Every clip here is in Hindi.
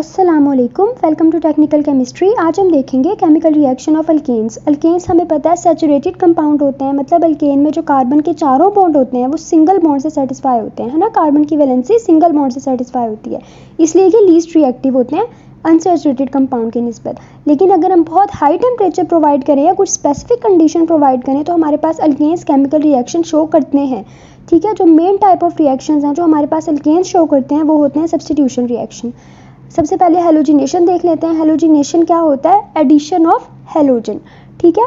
अस्सलामुअलैकुम, वेलकम टू टेक्निकल केमिस्ट्री। आज हम देखेंगे chemical reaction of alkanes. Alkanes हमें पता है सैचुरेटेड कंपाउंड होते हैं, मतलब अल्केन में जो कार्बन के चारों बॉन्ड होते हैं वो सिंगल बॉन्ड से सेटिस्फाई होते हैं, है ना। कार्बन की वैलेंसी सिंगल बॉन्ड से सेटिस्फाई होती है, इसलिए ये लीस्ट रिएक्टिव होते हैं अनसैचुरेटेड कंपाउंड की निस्बत। लेकिन अगर हम बहुत हाई टेम्परेचर प्रोवाइड करें या कुछ स्पेसिफिक कंडीशन प्रोवाइड करें तो हमारे पास अल्केन्स केमिकल रिएक्शन शो करते हैं, ठीक है। जो मेन टाइप ऑफ रिएक्शंस हैं जो हमारे पास अल्केन्स शो करते हैं वो होते हैं सब्स्टिट्यूशन रिएक्शन। सबसे पहले हेलोजिनेशन देख लेते हैं। हेलोजिनेशन क्या होता है? एडिशन ऑफ हेलोजन, ठीक है।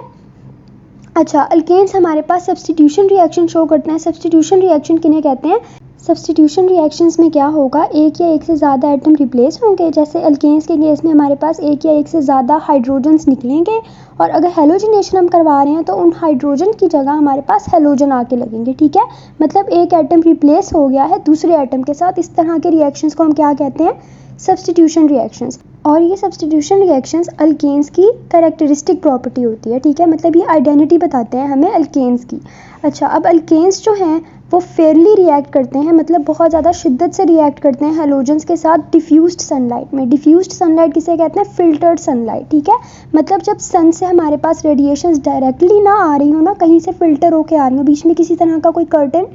अच्छा, अल्केन्स हमारे पास सब्स्टिट्यूशन रिएक्शन शो करते हैं। सब्स्टिट्यूशन रिएक्शन किन्हें कहते हैं? सब्स्टिट्यूशन रिएक्शंस में क्या होगा, एक या एक से ज़्यादा एटम रिप्लेस होंगे। जैसे अल्केन्स के केस में हमारे पास एक या एक से ज़्यादा हाइड्रोजन्स निकलेंगे, और अगर हेलोजिनेशन हम करवा रहे हैं तो उन हाइड्रोजन की जगह हमारे पास हेलोजन आके लगेंगे, ठीक है। मतलब एक एटम रिप्लेस हो गया है दूसरे एटम के साथ। इस तरह के रिएक्शंस को हम क्या कहते हैं? Substitution reactions. और ये सब्स्टिट्यूशन रिएक्शंस अल्केन्स की कैरेक्टरिस्टिक प्रॉपर्टी होती है, ठीक है। मतलब ये आइडेंटिटी बताते हैं हमें अल्केन्स की। अच्छा, अब अल्केन्स जो हैं वो फेयरली रिएक्ट करते हैं, मतलब बहुत ज़्यादा शिद्दत से रिएक्ट करते हैं हेलोजन्स के साथ डिफ्यूज्ड सनलाइट में। डिफ्यूज्ड सनलाइट किसे कहते हैं? फिल्टर्ड सनलाइट, ठीक है। मतलब जब सन से हमारे पास रेडिएशंस डायरेक्टली ना आ रही हो ना, कहीं से फिल्टर होके आ रही हो, बीच में किसी तरह का कोई कर्टन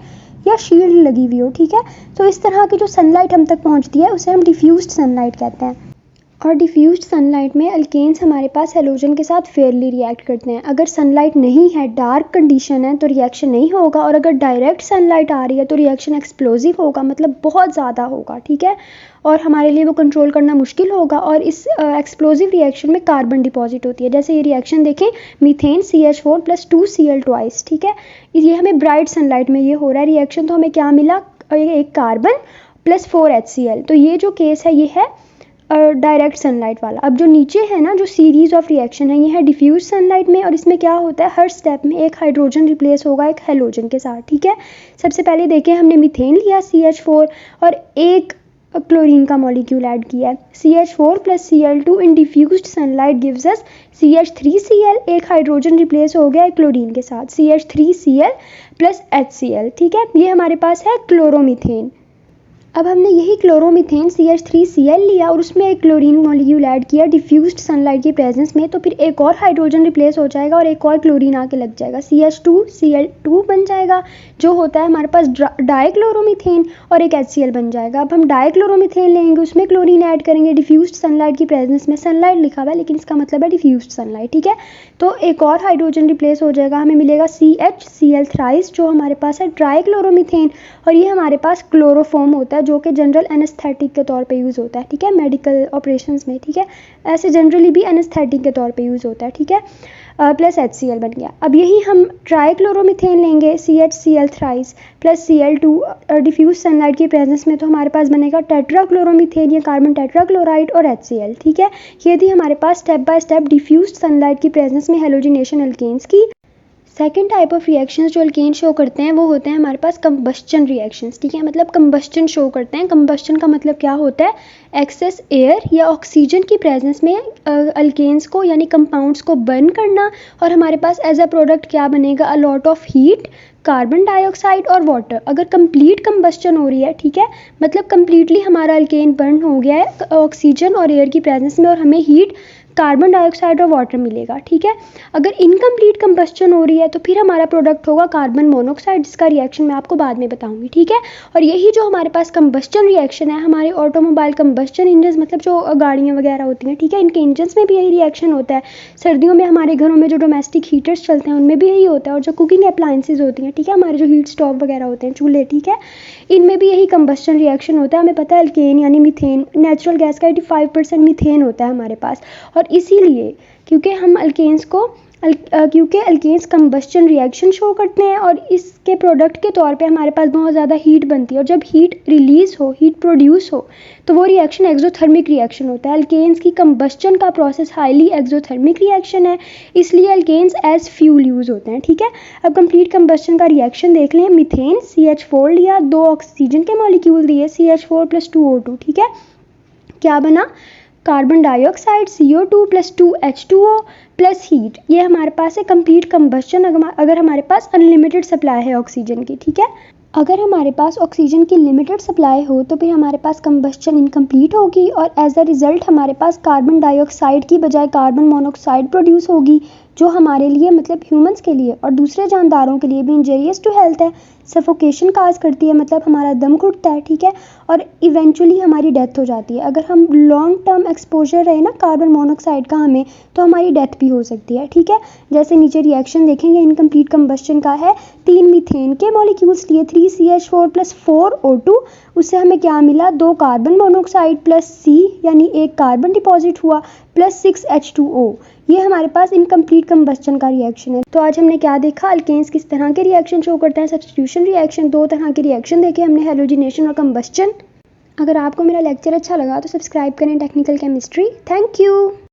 या शील्ड लगी हुई हो, ठीक है। तो इस तरह की जो सनलाइट हम तक पहुंचती है उसे हम डिफ्यूज्ड सनलाइट कहते हैं। और डिफ्यूज्ड सनलाइट में अल्केन्स हमारे पास हेलोजन के साथ फेयरली रिएक्ट करते हैं। अगर सनलाइट नहीं है, डार्क कंडीशन है, तो रिएक्शन नहीं होगा। और अगर डायरेक्ट सनलाइट आ रही है तो रिएक्शन एक्सप्लोजिव होगा, मतलब बहुत ज़्यादा होगा, ठीक है। और हमारे लिए वो कंट्रोल करना मुश्किल होगा। और इस एक्सप्लोजिव रिएक्शन में कार्बन डिपॉजिट होती है। जैसे ये रिएक्शन देखें, मीथेन CH4 + 2Cl ट्वाइस, ठीक है। ये हमें ब्राइट सनलाइट में ये हो रहा है रिएक्शन, तो हमें क्या मिला? एक कार्बन + 4 HCl। तो ये जो केस है ये है डायरेक्ट सनलाइट वाला। अब जो नीचे है ना, जो सीरीज ऑफ रिएक्शन है, ये है डिफ्यूज सनलाइट में। और इसमें क्या होता है, हर स्टेप में एक हाइड्रोजन रिप्लेस होगा एक हेलोजन के साथ, ठीक है। सबसे पहले देखें, हमने मीथेन लिया CH4 और एक क्लोरीन का मॉलिक्यूल ऐड किया है। CH4 + Cl2 in diffused sunlight gives us CH3Cl। एक हाइड्रोजन रिप्लेस हो गया है क्लोरीन के साथ, CH3Cl + HCl, ठीक है। ये हमारे पास है क्लोरोमीथेन। अब हमने यही क्लोरोमीथेन CH3Cl लिया और उसमें एक क्लोरीन मॉलिक्यूल ऐड किया डिफ्यूज्ड सनलाइट की प्रेजेंस में, तो फिर एक और हाइड्रोजन रिप्लेस हो जाएगा और एक और क्लोरीन आके लग जाएगा, CH2Cl2 बन जाएगा, जो होता है हमारे पास डाइक्लोरोमीथेन, और एक HCl बन जाएगा। अब हम डाइक्लोरोमीथेन लेंगे, उसमें क्लोरीन ऐड करेंगे डिफ्यूज्ड सनलाइट की प्रेजेंस में। सनलाइट लिखा हुआ है लेकिन इसका मतलब है डिफ्यूज्ड सनलाइट, ठीक है। तो एक और हाइड्रोजन रिप्लेस हो जाएगा, हमें मिलेगा CHCl थ्राइस, जो हमारे पास है ट्राइक्लोरोमीथेन। और ये हमारे पास क्लोरोफॉर्म होता है जो कि जनरल एनेस्थेटिक के तौर पे यूज़ होता है, ठीक है, मेडिकल ऑपरेशंस में, ठीक है। ऐसे जनरली भी एनेस्थेटिक के तौर पे यूज़ होता है, ठीक है। + HCl बन गया। अब यही हम ट्राइक्लोरोमीथेन लेंगे, CHCl thrice + Cl2 diffuse sunlight की प्रेजेंस में, तो हमारे पास बनेगा टेट्राक्लोरोमीथेन या कार्बन टेट्राक्लोराइड और HCl, ठीक है। ये थी हमारे पास step by step diffuse sunlight की प्रेजेंस में हेलोजिनेशन अल्केन्स की। सेकेंड टाइप ऑफ रिएक्शंस जो अल्केन शो करते हैं वो होते हैं हमारे पास कंबस्चन रिएक्शंस, ठीक है। मतलब कंबस्चन शो करते हैं। कंबस्चन का मतलब क्या होता है? एक्सेस एयर या ऑक्सीजन की प्रेजेंस में अल्केन्स को यानी कंपाउंड्स को बर्न करना, और हमारे पास एज अ प्रोडक्ट क्या बनेगा? A lot of heat, carbon dioxide और वाटर। अगर कंप्लीट कंबस्चन हो रही है, ठीक है, मतलब कंप्लीटली हमारा अल्केन बर्न हो गया है ऑक्सीजन और एयर की प्रेजेंस में, और हमें हीट, कार्बन डाइऑक्साइड और वाटर मिलेगा, ठीक है। अगर इनकम्प्लीट कंबस्चन हो रही है तो फिर हमारा प्रोडक्ट होगा कार्बन मोनोऑक्साइड, जिसका रिएक्शन मैं आपको बाद में बताऊंगी, ठीक है। और यही जो हमारे पास कंबस्चन रिएक्शन है, हमारे ऑटोमोबाइल कंबस्चन इंजन, मतलब जो गाड़ियाँ वगैरह होती हैं, ठीक है, इनके इंजन्स में भी यही रिएक्शन होता है। सर्दियों में हमारे घरों में जो डोमेस्टिक हीटर्स चलते हैं उनमें भी यही होता है, और जो कुकिंग अप्लायंसेज होती हैं, ठीक है, हमारे जो हीट स्टोव वगैरह होते हैं, चूल्हे, ठीक है, इनमें भी यही कंबस्चन रिएक्शन होता है। हमें पता है अल्केन यानी मीथेन, नेचुरल गैस का 85% मीथेन होता है हमारे पास। और इसीलिए क्योंकि हम अल्केन्स को क्योंकि अल्केन्स कंबस्चन रिएक्शन शो करते हैं और इसके प्रोडक्ट के तौर पे हमारे पास बहुत ज़्यादा हीट बनती है, और जब हीट रिलीज़ हो, हीट प्रोड्यूस हो, तो वो रिएक्शन एक्सोथर्मिक रिएक्शन होता है। अल्केन्स की कंबस्चन का प्रोसेस हाईली एक्सोथर्मिक रिएक्शन है, इसलिए अल्केन्स एज फ्यूल यूज़ होते हैं, ठीक है। अब कंप्लीट कंबस्चन का रिएक्शन देख लें। मीथेन CH4 लिया, 2 ऑक्सीजन के मॉलिक्यूल दिए, CH4 + 2O2, ठीक है। क्या बना? Carbon dioxide CO2 + 2H2O + heat. ये हमारे पास है कंप्लीट कंबस्चन, अगर हमारे पास अनलिमिटेड सप्लाई है ऑक्सीजन की, ठीक है। अगर हमारे पास ऑक्सीजन की लिमिटेड सप्लाई हो तो फिर हमारे पास कंबस्शन इनकम्प्लीट होगी और एज अ रिज़ल्ट हमारे पास कार्बन डाइऑक्साइड की बजाय कार्बन मोनोऑक्साइड प्रोड्यूस होगी, जो हमारे लिए मतलब ह्यूमंस के लिए और दूसरे जानदारों के लिए भी इंजरियस टू हेल्थ है। सफोकेशन काज करती है, मतलब हमारा दम घुटता है, ठीक है, और इवेंचुअली हमारी डेथ हो जाती है। अगर हम लॉन्ग टर्म एक्सपोजर रहे ना कार्बन मोनोऑक्साइड का हमें, तो हमारी डेथ भी हो सकती है, ठीक है। जैसे नीचे रिएक्शन देखेंगे इनकम्प्लीट कंबस्शन का है, 3 मीथेन के मॉलिक्यूल्स लिए 3CH4 प्लस 4O2, उससे हमें क्या मिला, 2 कार्बन मोनोऑक्साइड प्लस C यानी 1 कार्बन डिपॉजिट हुआ प्लस 6H2O। ये हमारे पास इनकम्प्लीट कंबस्शन का रिएक्शन है। तो आज हमने क्या देखा, अल्केन्स किस तरह के रिएक्शन शो करते हैं। सब्स्टिट्यूशन रिएक्शन, 2 तरह के रिएक्शन देखे हमने, हैलोजिनेशन और कंबस्शन। अगर आपको मेरा लेक्चर अच्छा लगा तो सब्सक्राइब करें टेक्निकल केमिस्ट्री। Thank you.